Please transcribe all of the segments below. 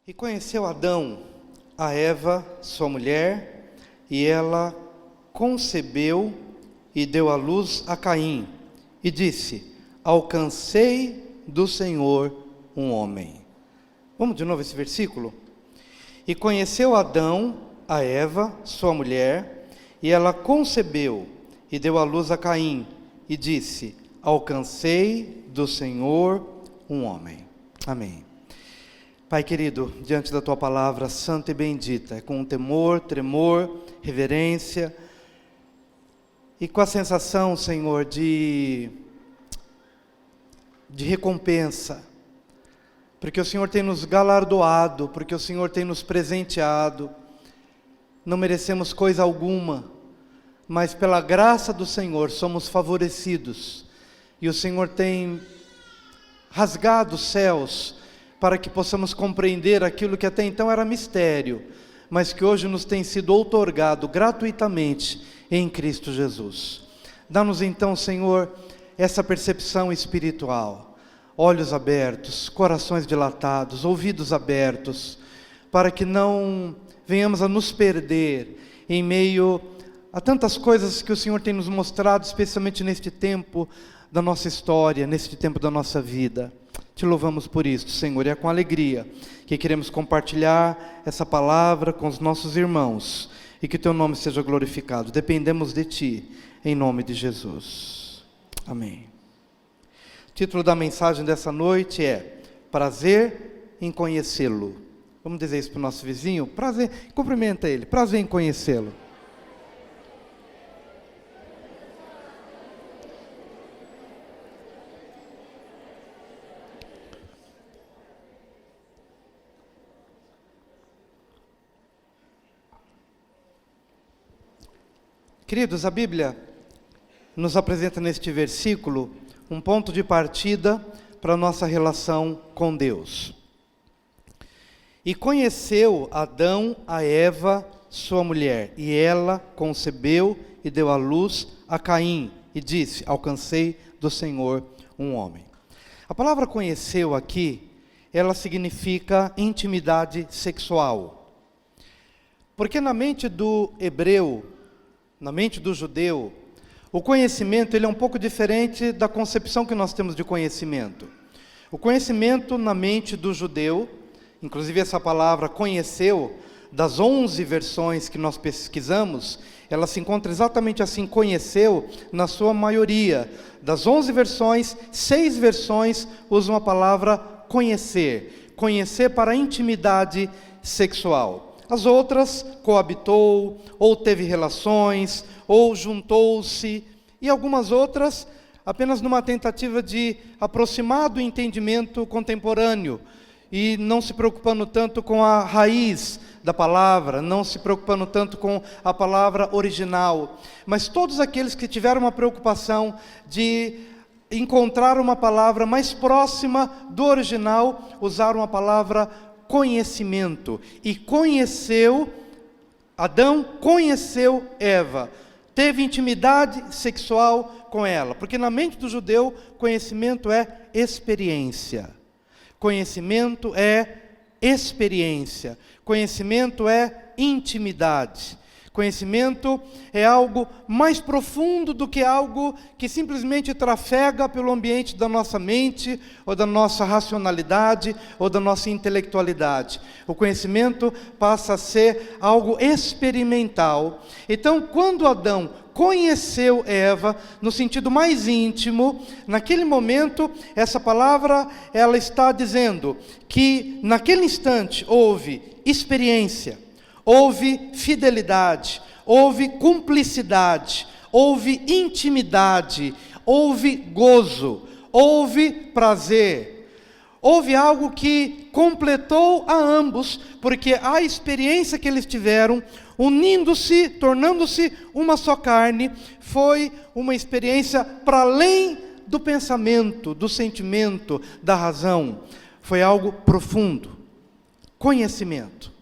E conheceu Adão a Eva, sua mulher, e ela concebeu e deu à luz a Caim, e disse: alcancei do Senhor um homem. Vamos de novo esse versículo? E conheceu Adão a Eva, sua mulher, e ela concebeu e deu à luz a Caim, e disse: alcancei do Senhor um homem. Amém. Pai querido, diante da Tua palavra santa e bendita, com temor, tremor, reverência, e com a sensação, Senhor, de recompensa, porque o Senhor tem nos galardoado, porque o Senhor tem nos presenteado. Não merecemos coisa alguma, mas pela graça do Senhor somos favorecidos, e o Senhor tem rasgado os céus para que possamos compreender aquilo que até então era mistério, mas que hoje nos tem sido outorgado gratuitamente em Cristo Jesus. Dá-nos então, Senhor, essa percepção espiritual, olhos abertos, corações dilatados, ouvidos abertos, para que não venhamos a nos perder em meio a tantas coisas que o Senhor tem nos mostrado, especialmente neste tempo da nossa história, neste tempo da nossa vida. Te louvamos por isso, Senhor, e é com alegria que queremos compartilhar essa palavra com os nossos irmãos, e que Teu nome seja glorificado. Dependemos de Ti, em nome de Jesus. Amém. O título da mensagem dessa noite é Prazer em Conhecê-lo. Vamos dizer isso para o nosso vizinho? Prazer, cumprimenta ele, prazer em conhecê-lo. Queridos, a Bíblia nos apresenta neste versículo um ponto de partida para a nossa relação com Deus. E conheceu Adão a Eva, sua mulher, e ela concebeu e deu à luz a Caim, e disse: alcancei do Senhor um homem. A palavra conheceu aqui, ela significa intimidade sexual. Porque na mente do hebreu, na mente do judeu, o conhecimento ele é um pouco diferente da concepção que nós temos de conhecimento. O conhecimento na mente do judeu, inclusive essa palavra conheceu, das 11 versões que nós pesquisamos, ela se encontra exatamente assim, conheceu, na sua maioria. Das 11 versões, 6 versões usam a palavra conhecer. Conhecer para intimidade sexual. As outras, coabitou, ou teve relações, ou juntou-se, e algumas outras, apenas numa tentativa de aproximar do entendimento contemporâneo, e não se preocupando tanto com a raiz da palavra, não se preocupando tanto com a palavra original, mas todos aqueles que tiveram uma preocupação de encontrar uma palavra mais próxima do original, usaram a palavra conhecimento. E conheceu, Adão conheceu Eva, teve intimidade sexual com ela, porque na mente do judeu, conhecimento é experiência. Conhecimento é experiência. Conhecimento é intimidade. Conhecimento é algo mais profundo do que algo que simplesmente trafega pelo ambiente da nossa mente, ou da nossa racionalidade, ou da nossa intelectualidade. O conhecimento passa a ser algo experimental. Então, quando Adão conheceu Eva, no sentido mais íntimo, naquele momento, essa palavra, ela está dizendo que naquele instante houve experiência, houve fidelidade, houve cumplicidade, houve intimidade, houve gozo, houve prazer. Houve algo que completou a ambos, porque a experiência que eles tiveram, unindo-se, tornando-se uma só carne, foi uma experiência para além do pensamento, do sentimento, da razão. Foi algo profundo, conhecimento.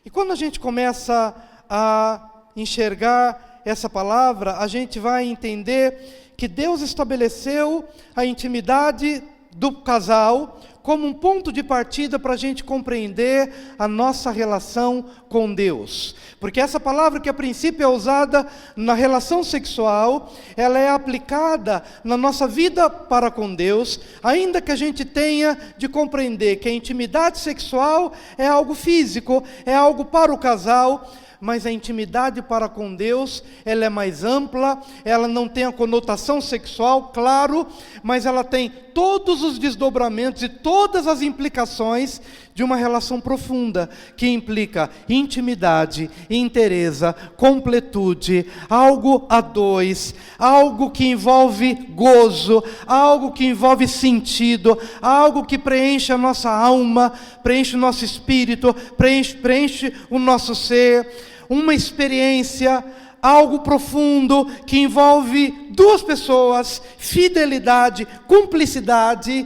E quando a gente começa a enxergar essa palavra, a gente vai entender que Deus estabeleceu a intimidade do casal como um ponto de partida para a gente compreender a nossa relação com Deus. Porque essa palavra que a princípio é usada na relação sexual, ela é aplicada na nossa vida para com Deus, ainda que a gente tenha de compreender que a intimidade sexual é algo físico, é algo para o casal, mas a intimidade para com Deus, ela é mais ampla, ela não tem a conotação sexual, claro, mas ela tem todos os desdobramentos e todas as implicações de uma relação profunda, que implica intimidade, inteireza, completude, algo a dois, algo que envolve gozo, algo que envolve sentido, algo que preenche a nossa alma, preenche o nosso espírito, preenche o nosso ser, uma experiência, algo profundo, que envolve duas pessoas, fidelidade, cumplicidade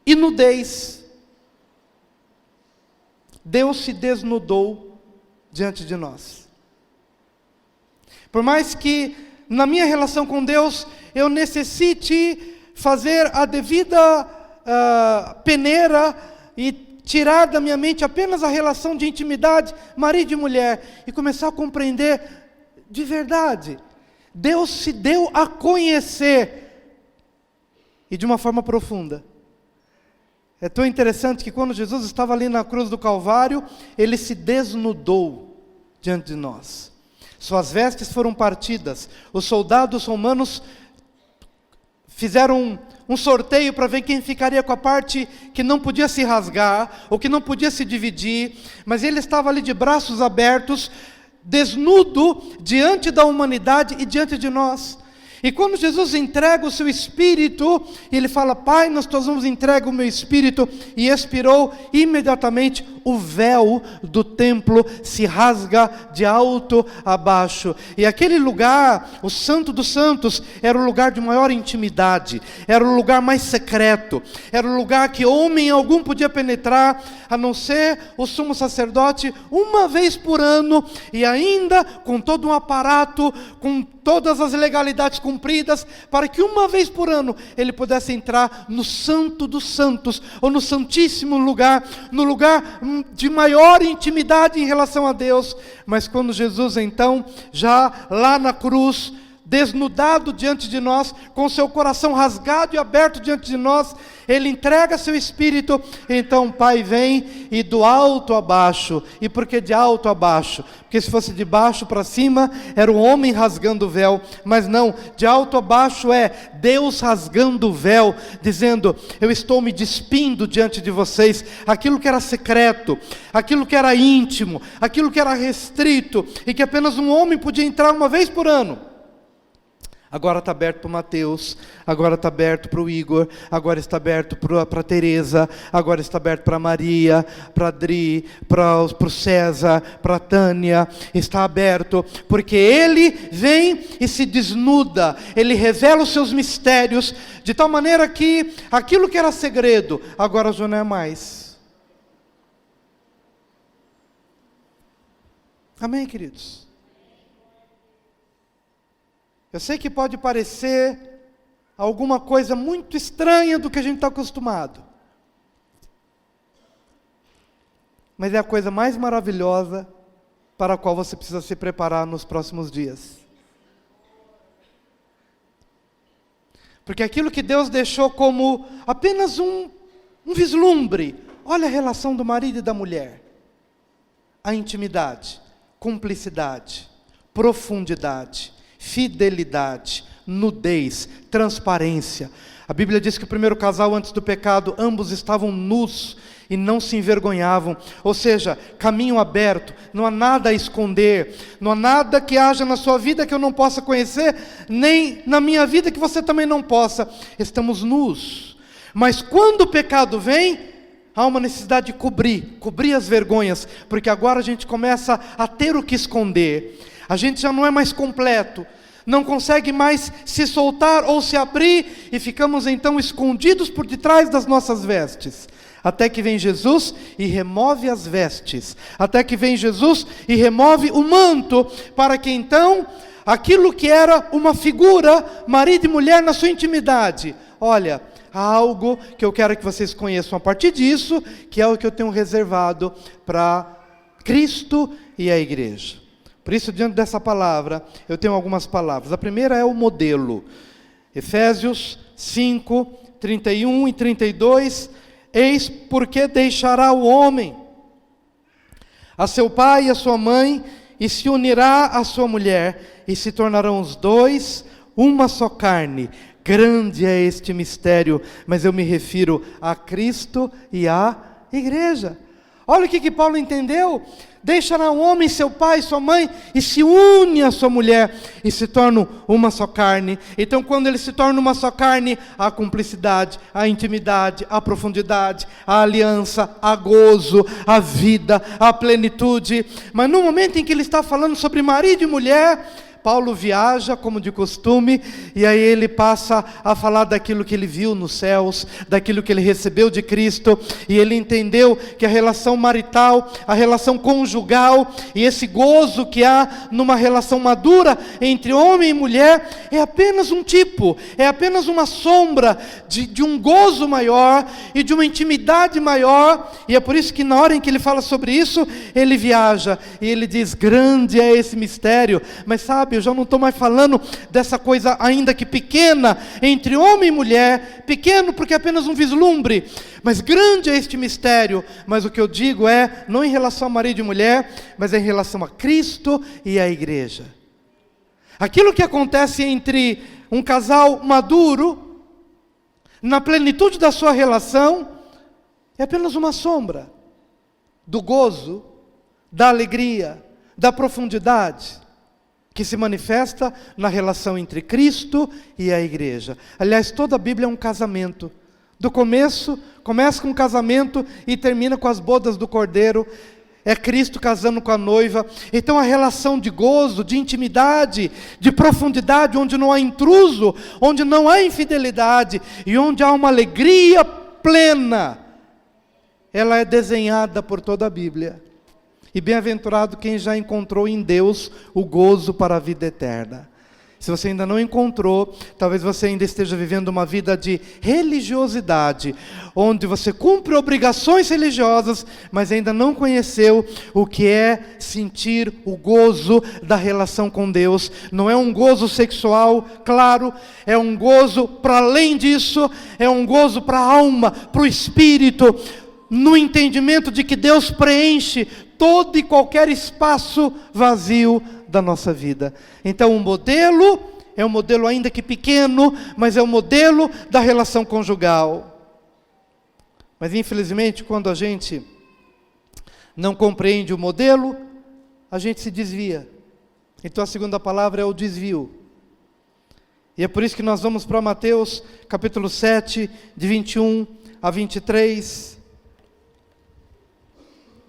e nudez. Deus se desnudou diante de nós. Por mais que na minha relação com Deus eu necessite fazer a devida peneira e tirar da minha mente apenas a relação de intimidade, marido e mulher, e começar a compreender de verdade. Deus se deu a conhecer, e de uma forma profunda. É tão interessante que quando Jesus estava ali na cruz do Calvário, Ele se desnudou diante de nós. Suas vestes foram partidas, os soldados romanos fizeram um sorteio para ver quem ficaria com a parte que não podia se rasgar, ou que não podia se dividir, mas ele estava ali de braços abertos, desnudo, diante da humanidade e diante de nós. E quando Jesus entrega o seu Espírito, ele fala: Pai, nós todos entrega o meu Espírito, e expirou, imediatamente o véu do templo se rasga de alto a baixo. E aquele lugar, o Santo dos Santos, era o lugar de maior intimidade, era o lugar mais secreto, era o lugar que homem algum podia penetrar, a não ser o sumo sacerdote, uma vez por ano, e ainda com todo um aparato, com todas as legalidades cumpridas, para que uma vez por ano ele pudesse entrar no Santo dos Santos, ou no Santíssimo Lugar, no lugar de maior intimidade em relação a Deus. Mas quando Jesus então, já lá na cruz, desnudado diante de nós, com seu coração rasgado e aberto diante de nós, Ele entrega seu Espírito. Então o Pai vem e do alto a baixo. E por que de alto a baixo? Porque se fosse de baixo para cima, era o homem rasgando o véu. Mas não, de alto a baixo é Deus rasgando o véu, dizendo: eu estou me despindo diante de vocês. Aquilo que era secreto, aquilo que era íntimo, aquilo que era restrito, e que apenas um homem podia entrar uma vez por ano, agora está aberto para o Mateus, agora está aberto para o Igor, agora está aberto para a Teresa, agora está aberto para a Maria, para a Adri, para o César, para a Tânia. Está aberto, porque Ele vem e se desnuda, Ele revela os seus mistérios, de tal maneira que aquilo que era segredo, agora já não é mais. Amém, queridos? Eu sei que pode parecer alguma coisa muito estranha do que a gente está acostumado, mas é a coisa mais maravilhosa para a qual você precisa se preparar nos próximos dias. Porque aquilo que Deus deixou como apenas um vislumbre, olha a relação do marido e da mulher, a intimidade, cumplicidade, profundidade, fidelidade, nudez, transparência. A Bíblia diz que o primeiro casal, antes do pecado, ambos estavam nus e não se envergonhavam. Ou seja, caminho aberto, não há nada a esconder, não há nada que haja na sua vida que eu não possa conhecer, nem na minha vida que você também não possa. Estamos nus. Mas quando o pecado vem, há uma necessidade de cobrir as vergonhas, porque agora a gente começa a ter o que esconder. A gente já não é mais completo, não consegue mais se soltar ou se abrir, e ficamos então escondidos por detrás das nossas vestes. Até que vem Jesus e remove as vestes, até que vem Jesus e remove o manto, para que então, aquilo que era uma figura, marido e mulher na sua intimidade, olha, há algo que eu quero que vocês conheçam a partir disso, que é o que eu tenho reservado para Cristo e a igreja. Por isso, diante dessa palavra, eu tenho algumas palavras. A primeira é o modelo. Efésios 5, 31 e 32. Eis porque deixará o homem a seu pai e a sua mãe, e se unirá à sua mulher, e se tornarão os dois uma só carne. Grande é este mistério, mas eu me refiro a Cristo e à igreja. Olha o que Paulo entendeu. Deixará o homem seu pai e sua mãe, e se une à sua mulher, e se tornam uma só carne. Então, quando ele se torna uma só carne, há cumplicidade, há intimidade, há profundidade, há aliança, há gozo, há vida, há plenitude. Mas no momento em que ele está falando sobre marido e mulher, Paulo viaja, como de costume, e aí ele passa a falar daquilo que ele viu nos céus, daquilo que ele recebeu de Cristo, e ele entendeu que a relação marital, a relação conjugal, e esse gozo que há numa relação madura entre homem e mulher, é apenas um tipo, é apenas uma sombra de um gozo maior, e de uma intimidade maior, e é por isso que na hora em que ele fala sobre isso, ele viaja, e ele diz, grande é esse mistério, mas sabe, eu já não estou mais falando dessa coisa ainda que pequena, entre homem e mulher, pequeno porque é apenas um vislumbre, mas grande é este mistério. Mas o que eu digo é, não em relação a marido e mulher, mas em relação a Cristo e a igreja. Aquilo que acontece entre um casal maduro, na plenitude da sua relação, é apenas uma sombra do gozo, da alegria, da profundidade, que se manifesta na relação entre Cristo e a igreja. Aliás, toda a Bíblia é um casamento. Do começa com um casamento e termina com as bodas do Cordeiro. É Cristo casando com a noiva. Então a relação de gozo, de intimidade, de profundidade, onde não há intruso, onde não há infidelidade e onde há uma alegria plena, ela é desenhada por toda a Bíblia. E bem-aventurado quem já encontrou em Deus o gozo para a vida eterna. Se você ainda não encontrou, talvez você ainda esteja vivendo uma vida de religiosidade, onde você cumpre obrigações religiosas, mas ainda não conheceu o que é sentir o gozo da relação com Deus. Não é um gozo sexual, claro, é um gozo para além disso, é um gozo para a alma, para o espírito, no entendimento de que Deus preenche todo e qualquer espaço vazio da nossa vida. Então o modelo é um modelo ainda que pequeno, mas é o modelo da relação conjugal. Mas infelizmente, quando a gente não compreende o modelo, a gente se desvia. Então a segunda palavra é o desvio. E é por isso que nós vamos para Mateus capítulo 7, de 21 a 23,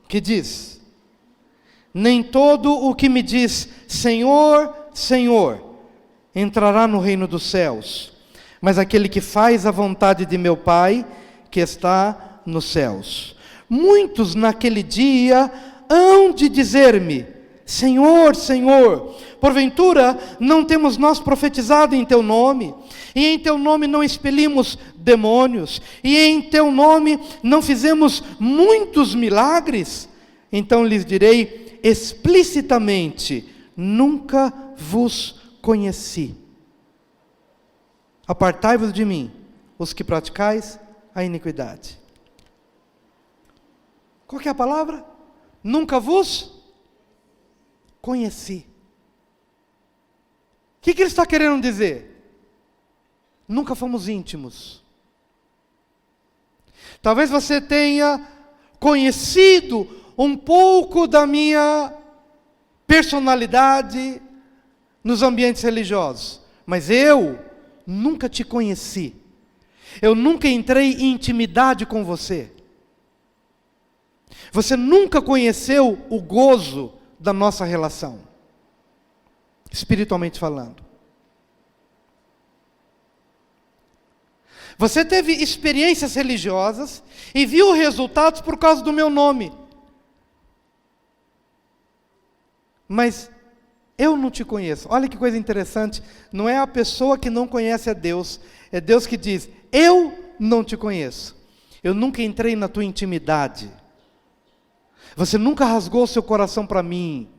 que diz: nem todo o que me diz Senhor, Senhor, entrará no reino dos céus, mas aquele que faz a vontade de meu Pai, que está nos céus. Muitos naquele dia hão de dizer-me, Senhor, Senhor, porventura não temos nós profetizado em teu nome, e em teu nome não expelimos demônios, e em teu nome não fizemos muitos milagres? Então lhes direi explicitamente, nunca vos conheci. Apartai-vos de mim, os que praticais a iniquidade. Qual que é a palavra? Nunca vos conheci. O que ele está querendo dizer? Nunca fomos íntimos. Talvez você tenha conhecido um pouco da minha personalidade nos ambientes religiosos, mas eu nunca te conheci. Eu nunca entrei em intimidade com você. Você nunca conheceu o gozo da nossa relação, espiritualmente falando. Você teve experiências religiosas e viu resultados por causa do meu nome. Mas eu não te conheço. Olha que coisa interessante. Não é a pessoa que não conhece a Deus. É Deus que diz, eu não te conheço. Eu nunca entrei na tua intimidade. Você nunca rasgou seu coração para mim.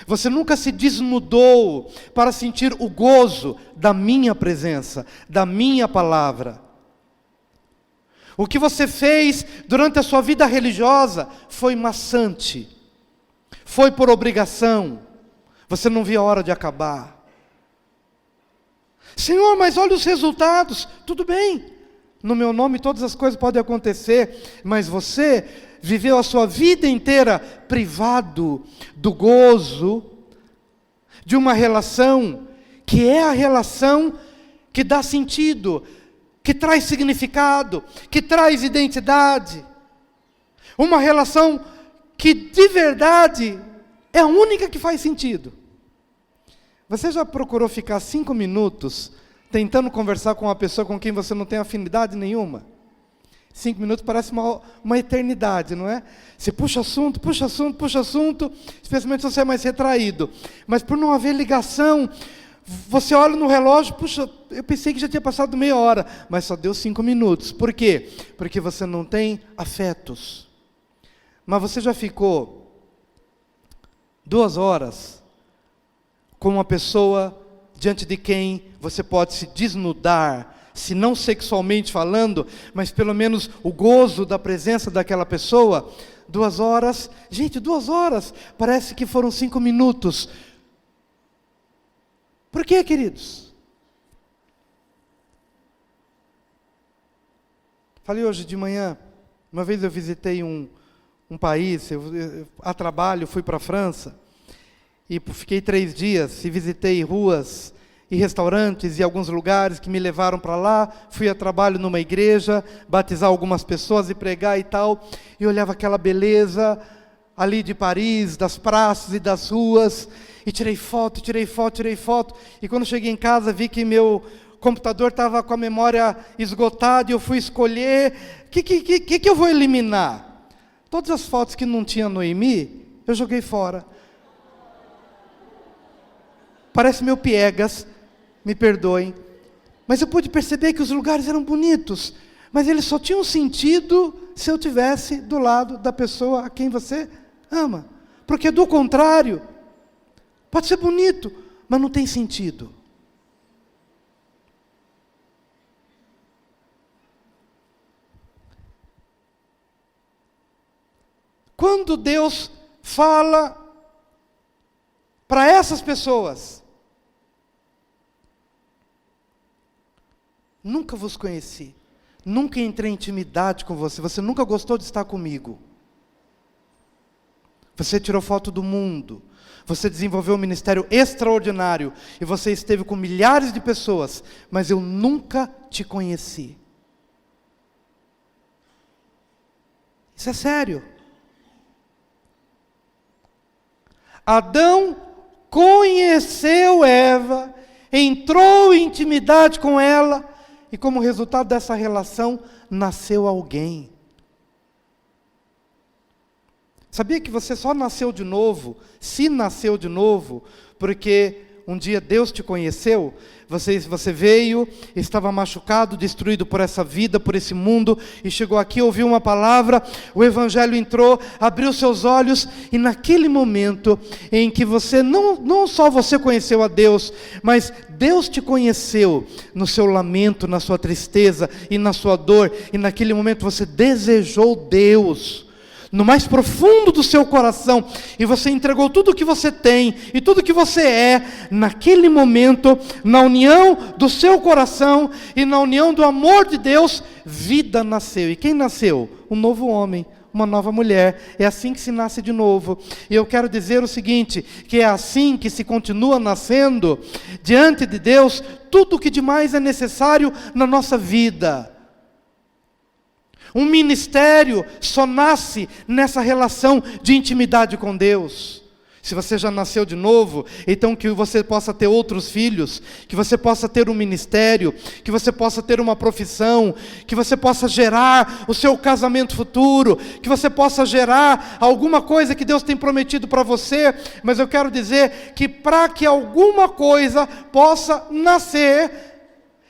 Você nunca se desnudou para sentir o gozo da minha presença, da minha palavra. O que você fez durante a sua vida religiosa foi maçante, foi por obrigação. Você não via a hora de acabar. Senhor, mas olha os resultados. Tudo bem, no meu nome todas as coisas podem acontecer, mas você viveu a sua vida inteira privado do gozo de uma relação que é a relação que dá sentido, que traz significado, que traz identidade. Uma relação que de verdade é a única que faz sentido. Você já procurou ficar 5 minutos tentando conversar com uma pessoa com quem você não tem afinidade nenhuma? 5 minutos parece uma eternidade, não é? Você puxa assunto, especialmente se você é mais retraído. Mas por não haver ligação, você olha no relógio, puxa, eu pensei que já tinha passado meia hora, mas só deu 5 minutos. Por quê? Porque você não tem afetos. Mas você já ficou 2 horas com uma pessoa diante de quem você pode se desnudar, se não sexualmente falando, mas pelo menos o gozo da presença daquela pessoa? 2 horas, gente, 2 horas, parece que foram 5 minutos. Por quê, queridos? Falei hoje de manhã, uma vez eu visitei um país, a trabalho, fui para a França, e fiquei 3 dias, e visitei ruas, e restaurantes, e alguns lugares que me levaram para lá, fui a trabalho numa igreja, batizar algumas pessoas e pregar e tal, e olhava aquela beleza ali de Paris, das praças e das ruas, e tirei foto, e quando cheguei em casa vi que meu computador estava com a memória esgotada, e eu fui escolher, o que eu vou eliminar? Todas as fotos que não tinha Noemi, eu joguei fora. Parece meu piegas, me perdoem, mas eu pude perceber que os lugares eram bonitos, mas eles só tinham sentido se eu tivesse do lado da pessoa a quem você ama, porque do contrário, pode ser bonito, mas não tem sentido. Quando Deus fala para essas pessoas, nunca vos conheci, nunca entrei em intimidade com você, você nunca gostou de estar comigo. Você tirou foto do mundo, você desenvolveu um ministério extraordinário, e você esteve com milhares de pessoas, mas eu nunca te conheci. Isso é sério. Adão conheceu Eva, entrou em intimidade com ela, e como resultado dessa relação, nasceu alguém. Sabia que você só nasceu de novo, se nasceu de novo, porque um dia Deus te conheceu? Você veio, estava machucado, destruído por essa vida, por esse mundo, e chegou aqui, ouviu uma palavra, o Evangelho entrou, abriu seus olhos, e naquele momento em que você, não só você conheceu a Deus, mas Deus te conheceu no seu lamento, na sua tristeza e na sua dor, e naquele momento você desejou Deus no mais profundo do seu coração, e você entregou tudo o que você tem, e tudo o que você é, naquele momento, na união do seu coração, e na união do amor de Deus, vida nasceu. E quem nasceu? Um novo homem, uma nova mulher. É assim que se nasce de novo. E eu quero dizer o seguinte, que é assim que se continua nascendo, diante de Deus, tudo o que de mais é necessário na nossa vida. Um ministério só nasce nessa relação de intimidade com Deus. Se você já nasceu de novo, então que você possa ter outros filhos, que você possa ter um ministério, que você possa ter uma profissão, que você possa gerar o seu casamento futuro, que você possa gerar alguma coisa que Deus tem prometido para você. Mas eu quero dizer que para que alguma coisa possa nascer,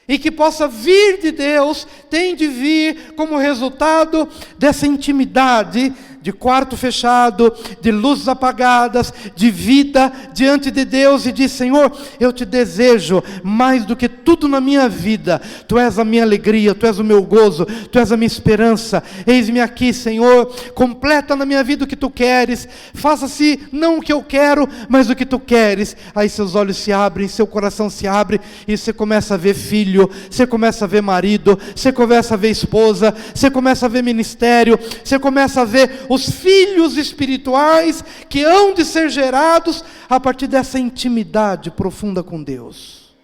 e que possa vir de Deus, tem de vir como resultado dessa intimidade, de quarto fechado, de luzes apagadas, de vida diante de Deus, e diz: Senhor, eu te desejo mais do que tudo na minha vida, Tu és a minha alegria, Tu és o meu gozo, Tu és a minha esperança, eis-me aqui, Senhor, completa na minha vida o que Tu queres, faça-se não o que eu quero, mas o que Tu queres. Aí seus olhos se abrem, seu coração se abre, e você começa a ver filho, você começa a ver marido, você começa a ver esposa, você começa a ver ministério, você começa a ver os filhos espirituais que hão de ser gerados a partir dessa intimidade profunda com Deus.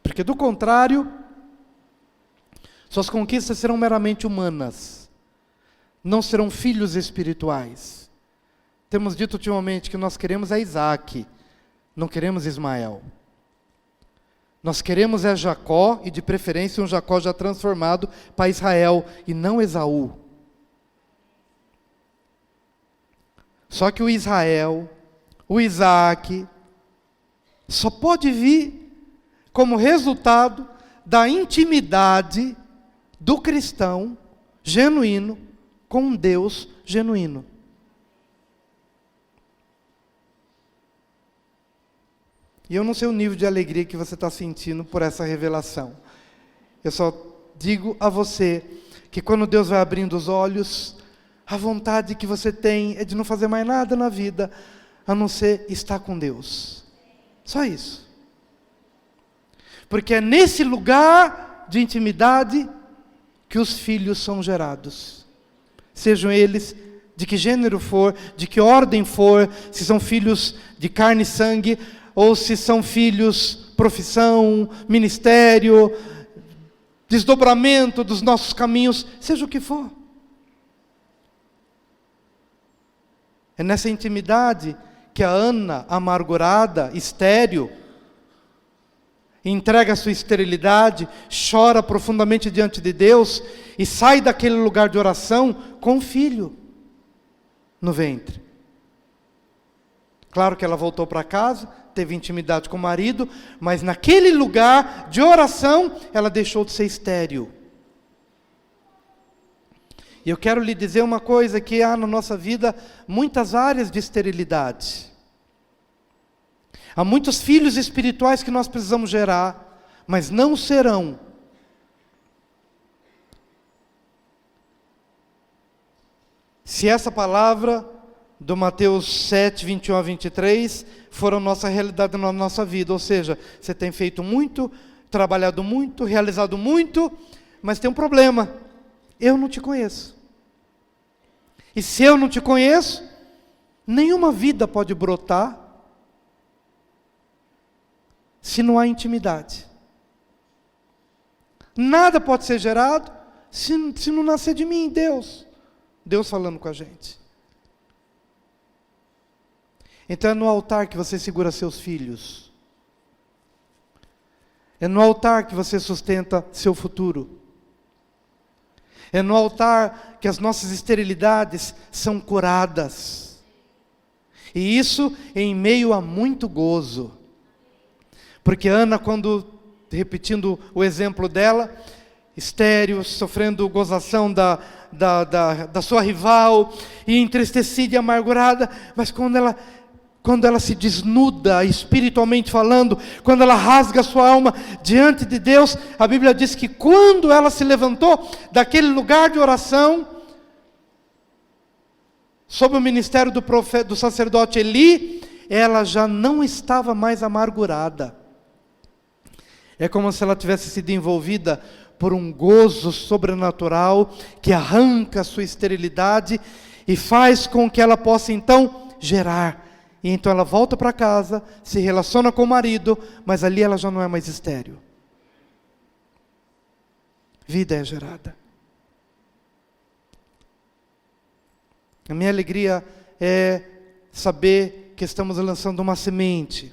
Porque do contrário, suas conquistas serão meramente humanas, não serão filhos espirituais. Temos dito ultimamente que nós queremos é Isaac, não queremos Ismael. Nós queremos é Jacó, e de preferência um Jacó já transformado para Israel, e não Esaú. Só que o Israel, o Isaac, só pode vir como resultado da intimidade do cristão genuíno com um Deus genuíno. E eu não sei o nível de alegria que você está sentindo por essa revelação. Eu só digo a você que quando Deus vai abrindo os olhos, a vontade que você tem é de não fazer mais nada na vida, a não ser estar com Deus. Só isso. Porque é nesse lugar de intimidade que os filhos são gerados. Sejam eles de que gênero for, de que ordem for, se são filhos de carne e sangue, ou se são filhos, profissão, ministério, desdobramento dos nossos caminhos, seja o que for. É nessa intimidade que a Ana, amargurada, estéril, entrega a sua esterilidade, chora profundamente diante de Deus, e sai daquele lugar de oração com um filho no ventre. Claro que ela voltou para casa, teve intimidade com o marido, mas naquele lugar de oração, ela deixou de ser estéril. E eu quero lhe dizer uma coisa, que há na nossa vida muitas áreas de esterilidade. Há muitos filhos espirituais que nós precisamos gerar, mas não serão. Se essa palavra do Mateus 7, 21 a 23, for a nossa realidade na nossa vida. Ou seja, você tem feito muito, trabalhado muito, realizado muito, mas tem um problema: eu não te conheço. E se eu não te conheço, nenhuma vida pode brotar se não há intimidade. Nada pode ser gerado se não nascer de mim, Deus. Deus falando com a gente. Então é no altar que você segura seus filhos. É no altar que você sustenta seu futuro. É no altar que as nossas esterilidades são curadas. E isso em meio a muito gozo. Porque Ana, quando, repetindo o exemplo dela, estéril, sofrendo gozação da sua rival, e entristecida e amargurada, mas quando ela se desnuda, espiritualmente falando, quando ela rasga a sua alma diante de Deus, a Bíblia diz que quando ela se levantou daquele lugar de oração, sob o ministério do sacerdote Eli, ela já não estava mais amargurada. É como se ela tivesse sido envolvida por um gozo sobrenatural, que arranca a sua esterilidade, e faz com que ela possa então gerar. E então ela volta para casa, se relaciona com o marido, mas ali ela já não é mais estéril. Vida é gerada. A minha alegria é saber que estamos lançando uma semente.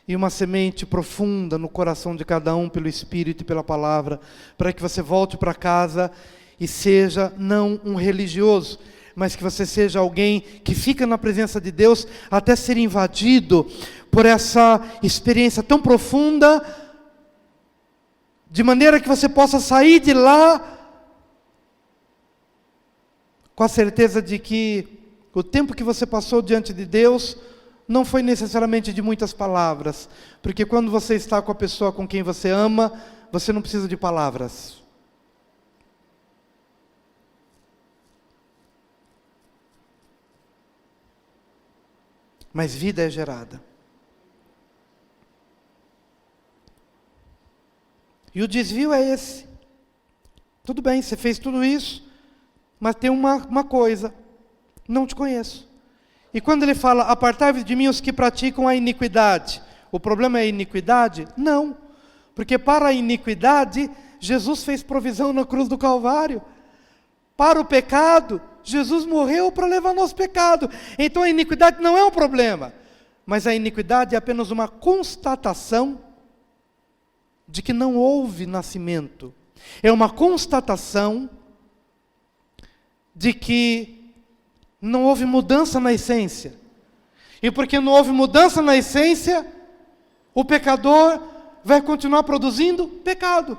E uma semente profunda no coração de cada um, pelo Espírito e pela Palavra, para que você volte para casa e seja não um religioso, mas que você seja alguém que fica na presença de Deus até ser invadido por essa experiência tão profunda, de maneira que você possa sair de lá com a certeza de que o tempo que você passou diante de Deus não foi necessariamente de muitas palavras, porque quando você está com a pessoa com quem você ama, você não precisa de palavras. Mas vida é gerada. E o desvio é esse. Tudo bem, você fez tudo isso, mas tem uma coisa: não te conheço. E quando ele fala, apartai-vos de mim os que praticam a iniquidade, o problema é a iniquidade? Não, porque para a iniquidade, Jesus fez provisão na cruz do Calvário. Para o pecado, Jesus morreu para levar nosso pecado. Então a iniquidade não é um problema, mas a iniquidade é apenas uma constatação de que não houve nascimento. É uma constatação de que não houve mudança na essência. E porque não houve mudança na essência, o pecador vai continuar produzindo pecado.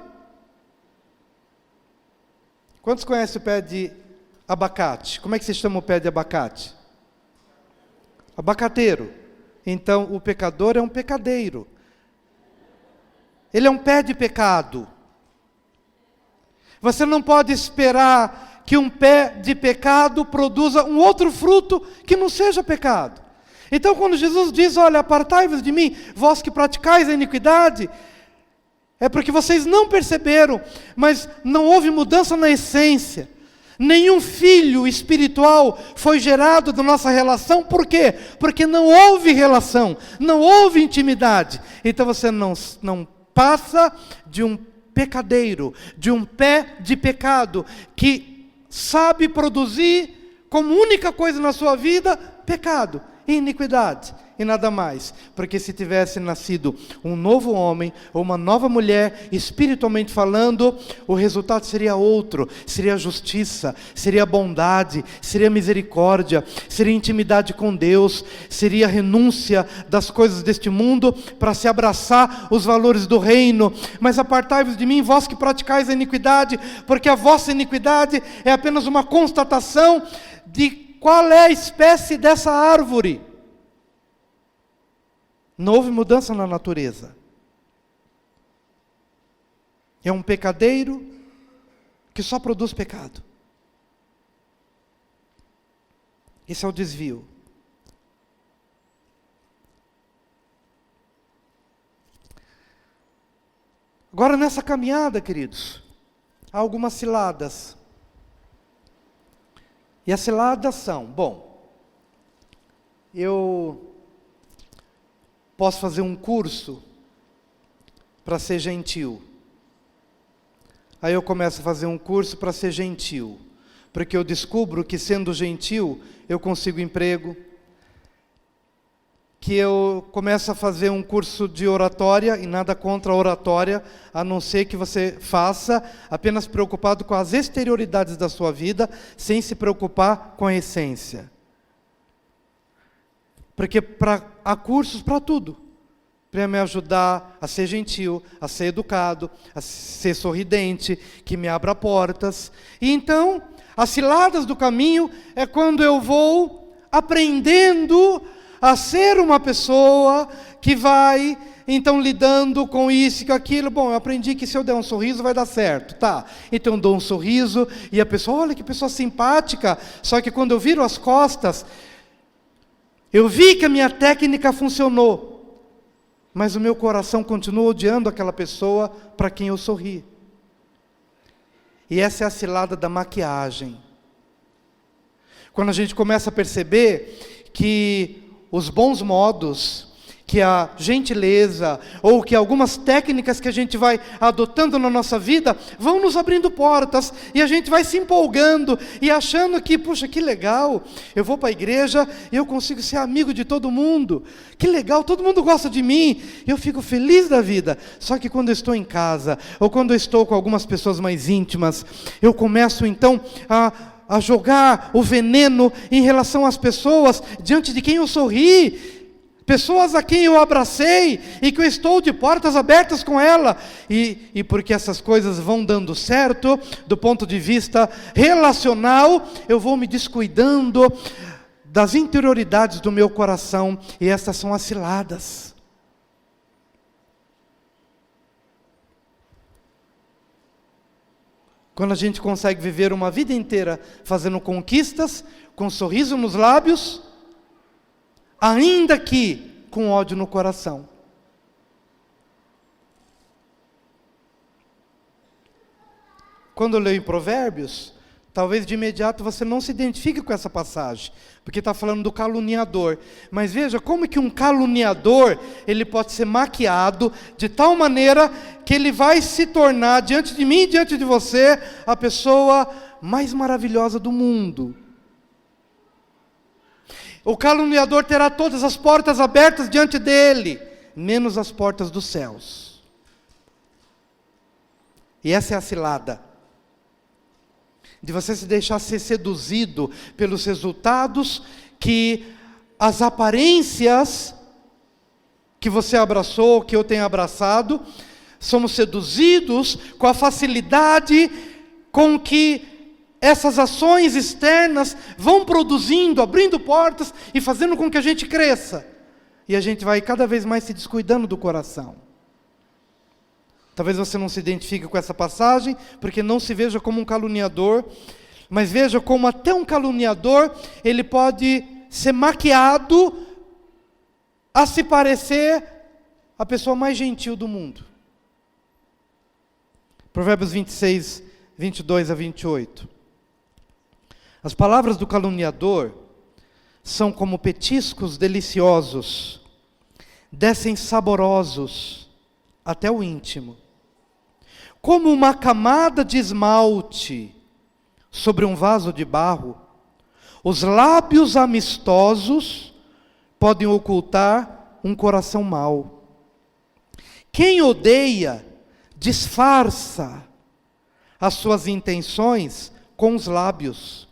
Quantos conhecem o pé de abacate? Como é que se chama o pé de abacate? Abacateiro. Então, o pecador é um pecadeiro. Ele é um pé de pecado. Você não pode esperar que um pé de pecado produza um outro fruto que não seja pecado. Então, quando Jesus diz, olha, apartai-vos de mim, vós que praticais a iniquidade, é porque vocês não perceberam, mas não houve mudança na essência. Nenhum filho espiritual foi gerado da nossa relação. Por quê? Porque não houve relação, não houve intimidade. Então você não passa de um pecadeiro, de um pé de pecado, que sabe produzir como única coisa na sua vida, pecado e iniquidade. E nada mais, porque se tivesse nascido um novo homem, ou uma nova mulher, espiritualmente falando, o resultado seria outro, seria justiça, seria bondade, seria misericórdia, seria intimidade com Deus, seria renúncia das coisas deste mundo, para se abraçar os valores do reino. Mas apartai-vos de mim, vós que praticais a iniquidade, porque a vossa iniquidade é apenas uma constatação de qual é a espécie dessa árvore. Não houve mudança na natureza. É um pecadeiro que só produz pecado. Esse é o desvio. Agora, nessa caminhada, queridos, há algumas ciladas. E as ciladas são, eu posso fazer um curso para ser gentil. Aí eu começo a fazer um curso para ser gentil, porque eu descubro que sendo gentil, eu consigo emprego. Que eu começo a fazer um curso de oratória, e nada contra a oratória, a não ser que você faça apenas preocupado com as exterioridades da sua vida, sem se preocupar com a essência. Porque há cursos para tudo, para me ajudar a ser gentil, a ser educado, a ser sorridente, que me abra portas. E então, as ciladas do caminho é quando eu vou aprendendo a ser uma pessoa que vai, então, lidando com isso e com aquilo. Eu aprendi que se eu der um sorriso vai dar certo, tá? Então eu dou um sorriso e a pessoa, olha que pessoa simpática. Só que quando eu viro as costas, eu vi que a minha técnica funcionou, mas o meu coração continua odiando aquela pessoa para quem eu sorri. E essa é a cilada da maquiagem. Quando a gente começa a perceber que os bons modos, que a gentileza, ou que algumas técnicas que a gente vai adotando na nossa vida, vão nos abrindo portas, e a gente vai se empolgando, e achando que, puxa, que legal, eu vou para a igreja, e eu consigo ser amigo de todo mundo, que legal, todo mundo gosta de mim, eu fico feliz da vida. Só que quando eu estou em casa, ou quando eu estou com algumas pessoas mais íntimas, eu começo então a a jogar o veneno em relação às pessoas diante de quem eu sorri, pessoas a quem eu abracei e que eu estou de portas abertas com ela. E porque essas coisas vão dando certo, do ponto de vista relacional, eu vou me descuidando das interioridades do meu coração, e estas são as ciladas. Quando a gente consegue viver uma vida inteira fazendo conquistas, com um sorriso nos lábios, ainda que com ódio no coração. Quando eu leio em Provérbios, talvez de imediato você não se identifique com essa passagem, porque está falando do caluniador. Mas veja como que um caluniador, ele pode ser maquiado de tal maneira que ele vai se tornar, diante de mim e diante de você, a pessoa mais maravilhosa do mundo. O caluniador terá todas as portas abertas diante dele, menos as portas dos céus. E essa é a cilada, de você se deixar ser seduzido pelos resultados que as aparências que você abraçou, que eu tenho abraçado, somos seduzidos com a facilidade com que essas ações externas vão produzindo, abrindo portas e fazendo com que a gente cresça. E a gente vai cada vez mais se descuidando do coração. Talvez você não se identifique com essa passagem, porque não se veja como um caluniador, mas veja como até um caluniador, ele pode ser maquiado a se parecer a pessoa mais gentil do mundo. Provérbios 26, 22 a 28. As palavras do caluniador são como petiscos deliciosos, descem saborosos até o íntimo. Como uma camada de esmalte sobre um vaso de barro, os lábios amistosos podem ocultar um coração mau. Quem odeia, disfarça as suas intenções com os lábios,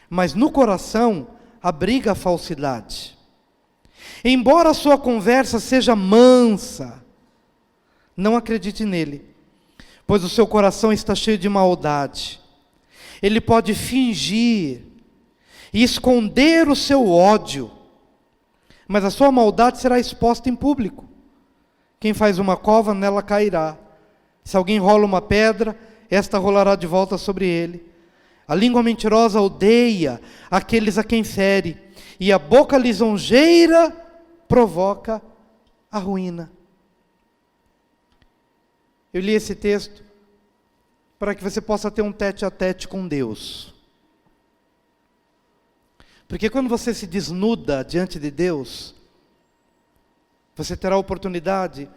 mas no coração abriga a falsidade. Embora a sua conversa seja mansa, não acredite nele, pois o seu coração está cheio de maldade. Ele pode fingir e esconder o seu ódio, mas a sua maldade será exposta em público. Quem faz uma cova, nela cairá. Se alguém rola uma pedra, esta rolará de volta sobre ele. A língua mentirosa odeia aqueles a quem fere, e a boca lisonjeira provoca a ruína. Eu li esse texto para que você possa ter um tete-a-tete com Deus. Porque quando você se desnuda diante de Deus, você terá a oportunidade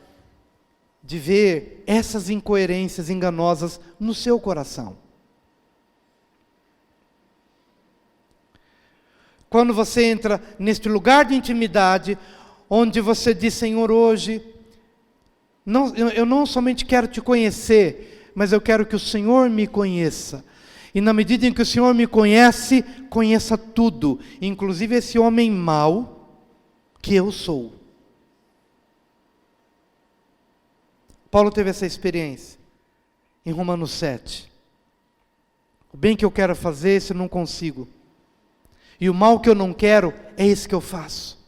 de ver essas incoerências enganosas no seu coração. Quando você entra neste lugar de intimidade, onde você diz: Senhor, hoje, eu não somente quero te conhecer, mas eu quero que o Senhor me conheça. E na medida em que o Senhor me conhece, conheça tudo, inclusive esse homem mau que eu sou. Paulo teve essa experiência em Romanos 7. O bem que eu quero fazer, esse eu não consigo. E o mal que eu não quero, é esse que eu faço.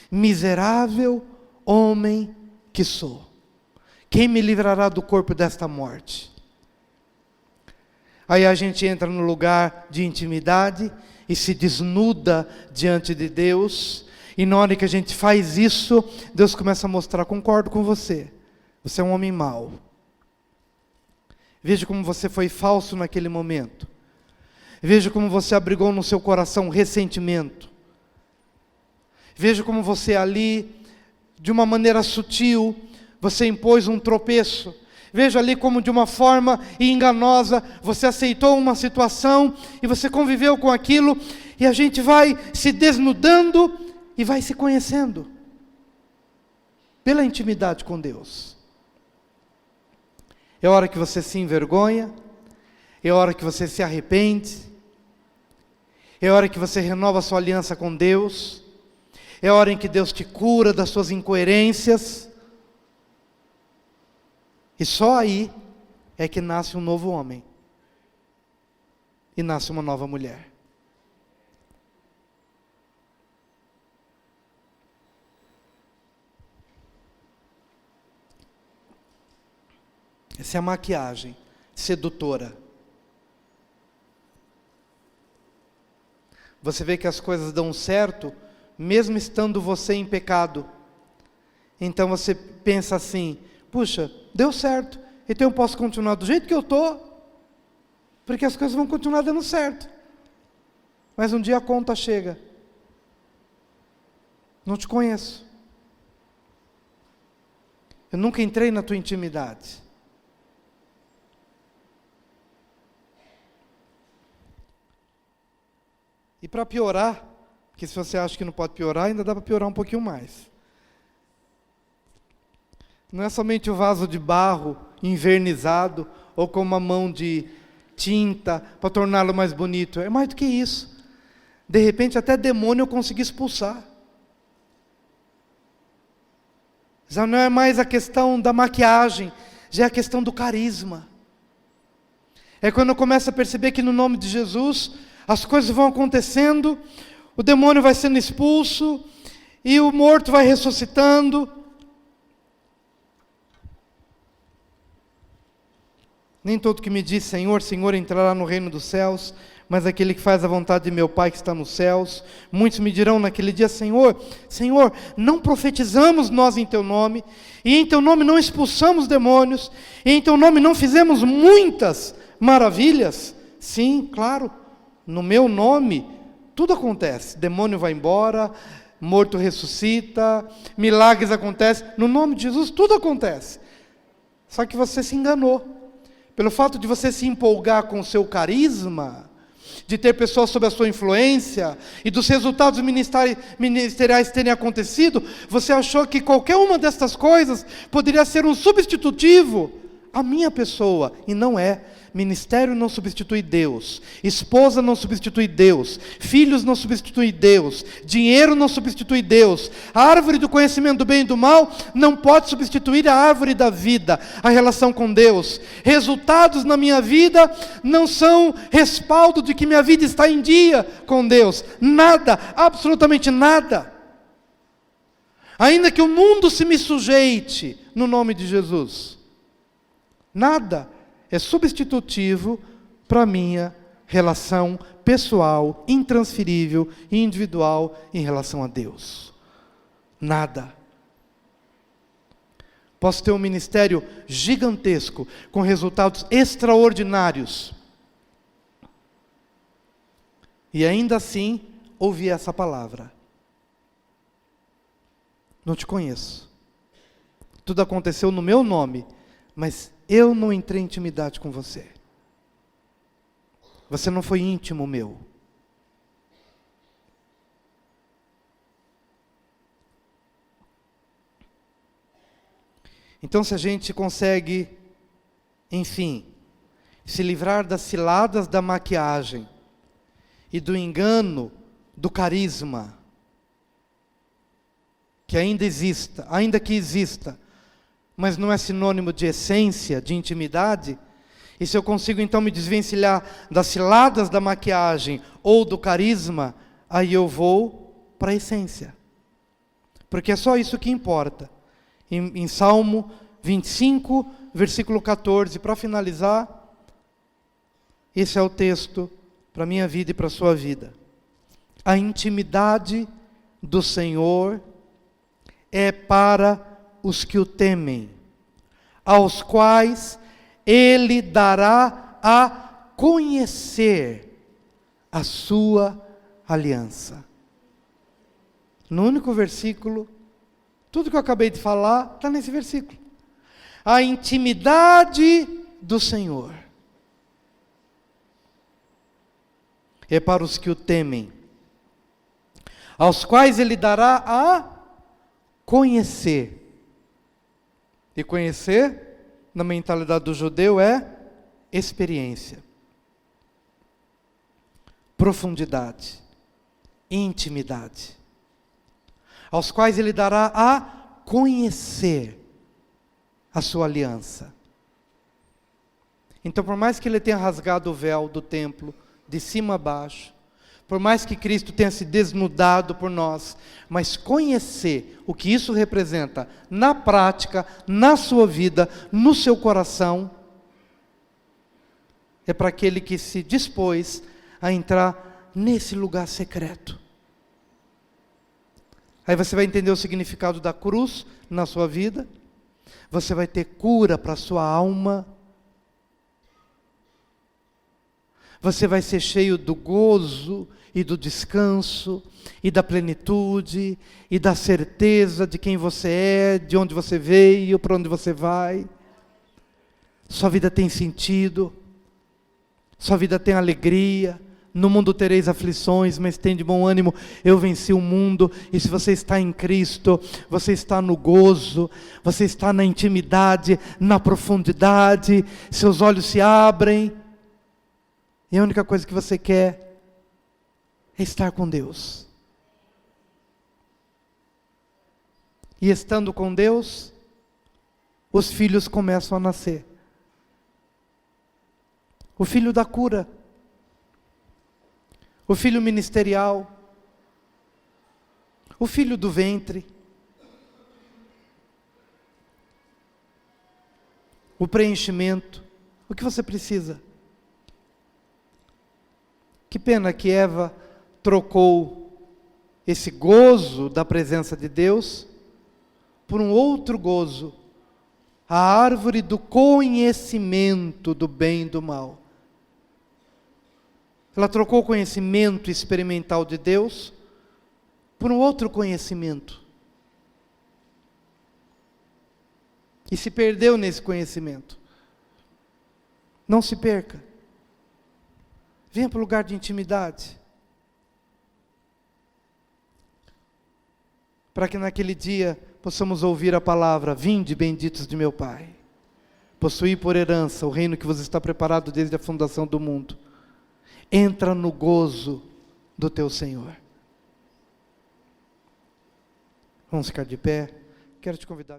Miserável homem que sou. Quem me livrará do corpo desta morte? Aí a gente entra no lugar de intimidade e se desnuda diante de Deus. E na hora que a gente faz isso, Deus começa a mostrar: concordo com você. Você é um homem mau. Veja como você foi falso naquele momento. Veja como você abrigou no seu coração ressentimento. Veja como você ali, de uma maneira sutil, você impôs um tropeço. Veja ali como de uma forma enganosa, você aceitou uma situação e você conviveu com aquilo. E a gente vai se desnudando e vai se conhecendo. Pela intimidade com Deus. É hora que você se envergonha. É hora que você se arrepende. É a hora que você renova a sua aliança com Deus. É a hora em que Deus te cura das suas incoerências. E só aí é que nasce um novo homem. E nasce uma nova mulher. Essa é a maquiagem sedutora. Você vê que as coisas dão certo, mesmo estando você em pecado. Então você pensa assim, puxa, deu certo, então eu posso continuar do jeito que eu estou, porque as coisas vão continuar dando certo. Mas um dia a conta chega. Não te conheço. Eu nunca entrei na tua intimidade. E para piorar, porque se você acha que não pode piorar, ainda dá para piorar um pouquinho mais. Não é somente o vaso de barro envernizado, ou com uma mão de tinta para torná-lo mais bonito. É mais do que isso. De repente até demônio eu consegui expulsar. Já não é mais a questão da maquiagem, já é a questão do carisma. É quando eu começo a perceber que no nome de Jesus as coisas vão acontecendo, o demônio vai sendo expulso, e o morto vai ressuscitando. Nem todo que me diz Senhor, Senhor entrará no reino dos céus, mas aquele que faz a vontade de meu Pai que está nos céus. Muitos me dirão naquele dia, Senhor, Senhor, não profetizamos nós em Teu nome, e em Teu nome não expulsamos demônios, e em Teu nome não fizemos muitas maravilhas? Sim, claro. No meu nome, tudo acontece. Demônio vai embora, morto ressuscita, milagres acontecem. No nome de Jesus, tudo acontece. Só que você se enganou. Pelo fato de você se empolgar com o seu carisma, de ter pessoas sob a sua influência, e dos resultados ministeriais terem acontecido, você achou que qualquer uma destas coisas poderia ser um substitutivo à minha pessoa, e não é. Ministério não substitui Deus, esposa não substitui Deus, filhos não substitui Deus, dinheiro não substitui Deus, a árvore do conhecimento do bem e do mal não pode substituir a árvore da vida, a relação com Deus. Resultados na minha vida não são respaldo de que minha vida está em dia com Deus, nada, absolutamente nada. Ainda que o mundo se me sujeite no nome de Jesus, nada é substitutivo para a minha relação pessoal, intransferível e individual em relação a Deus. Nada. Posso ter um ministério gigantesco, com resultados extraordinários, e ainda assim ouvir essa palavra: não te conheço. Tudo aconteceu no meu nome, mas eu não entrei em intimidade com você. Você não foi íntimo meu. Então, se a gente consegue, enfim, se livrar das ciladas da maquiagem e do engano do carisma, que ainda que exista, mas não é sinônimo de essência, de intimidade, e se eu consigo então me desvencilhar das ciladas da maquiagem ou do carisma, aí eu vou para a essência. Porque é só isso que importa. Em Salmo 25, versículo 14, para finalizar, esse é o texto para a minha vida e para a sua vida. A intimidade do Senhor é para os que o temem, aos quais Ele dará a conhecer a sua aliança. No único versículo, tudo que eu acabei de falar está nesse versículo. A intimidade do Senhor é para os que o temem, aos quais Ele dará a conhecer. E conhecer, na mentalidade do judeu, é experiência. profundidade, intimidade, aos quais Ele dará a conhecer a sua aliança. Então, por mais que Ele tenha rasgado o véu do templo, de cima a baixo, por mais que Cristo tenha se desnudado por nós, mas conhecer o que isso representa na prática, na sua vida, no seu coração, é para aquele que se dispôs a entrar nesse lugar secreto. Aí você vai entender o significado da cruz na sua vida, você vai ter cura para a sua alma, você vai ser cheio do gozo e do descanso, e da plenitude, e da certeza de quem você é, de onde você veio, para onde você vai. Sua vida tem sentido, sua vida tem alegria. No mundo tereis aflições, mas tem de bom ânimo, eu venci o mundo. E se você está em Cristo, você está no gozo, você está na intimidade, na profundidade, seus olhos se abrem, e a única coisa que você quer é estar com Deus. E estando com Deus, os filhos começam a nascer. O filho da cura, o filho ministerial, o filho do ventre, o preenchimento, o que você precisa. Que pena que Eva trocou esse gozo da presença de Deus por um outro gozo, a árvore do conhecimento do bem e do mal. Ela trocou o conhecimento experimental de Deus por um outro conhecimento. E se perdeu nesse conhecimento. Não se perca. Venha para o lugar de intimidade. Para que naquele dia possamos ouvir a palavra: vinde, benditos de meu Pai, possuí por herança o reino que vos está preparado desde a fundação do mundo. Entra no gozo do teu Senhor. Vamos ficar de pé. Quero te convidar.